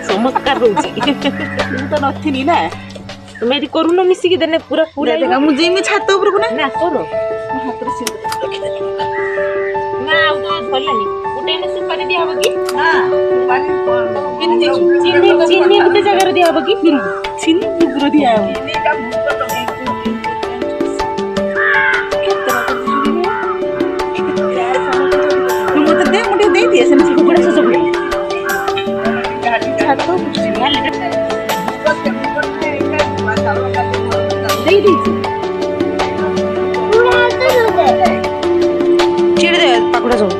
चमत्कार रोजी तू तो नथिनी ना तुम यदि करूनो मिसिकी देने पूरा पूरा देखा मु जिमी छात ऊपर को ना ना करो हाथ रे सिंदूर ना आ तो भलनी उठे ने सुपारी दिया होगी ना पानी चीनी उते जगह रे दिया होगी चीनी गुरो दिया हो चीनी का भूत तो तुम तो दे मुझे दे दिए से मुझे बड़ा सा सब छात तो दे दी चिड़ दे पकड़ा सब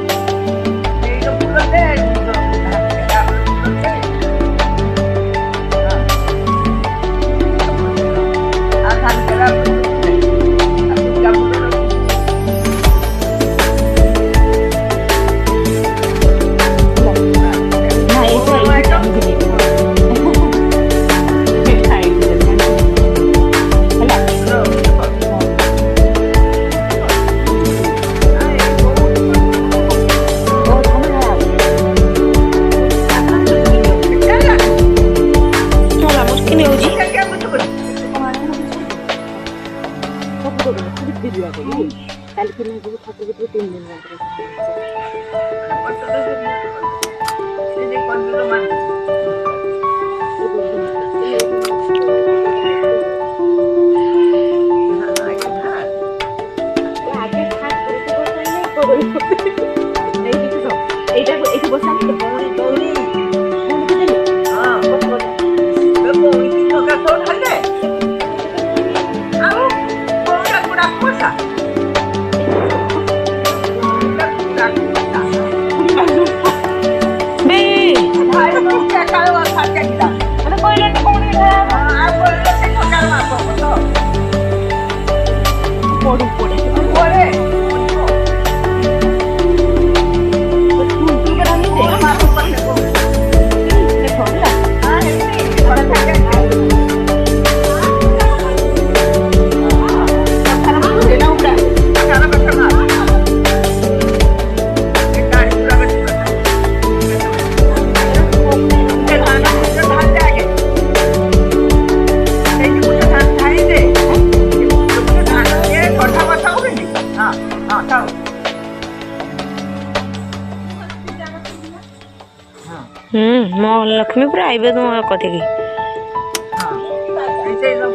मो लक्ष्मीपुर आइबे तुम कथी की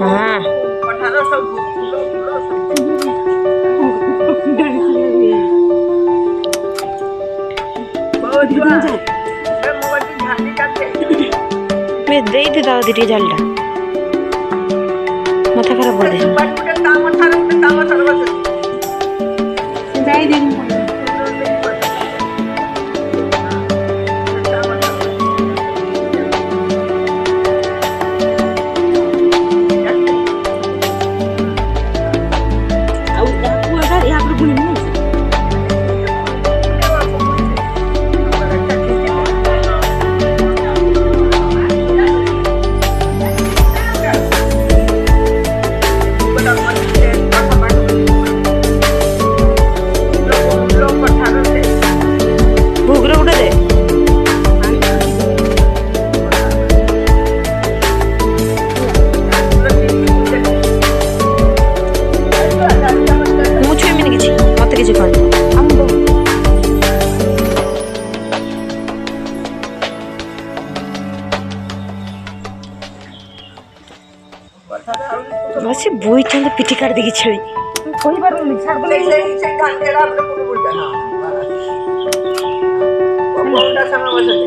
हाँ मैं दे थी दाव दीदी झालटा माथा खराब कर दे ବସି ବୋଇଛନ୍ତି ପିଠି କାଟି ଦେଇକି ଛେଳି କହିପାରୁନି ଛାଡି ଦେଲେ ସେଇ ଧାନକେଟା ପୁଣି ବୁଲଟା ହଁ ବଉଟା ସାମନେ ବସେଇଦେ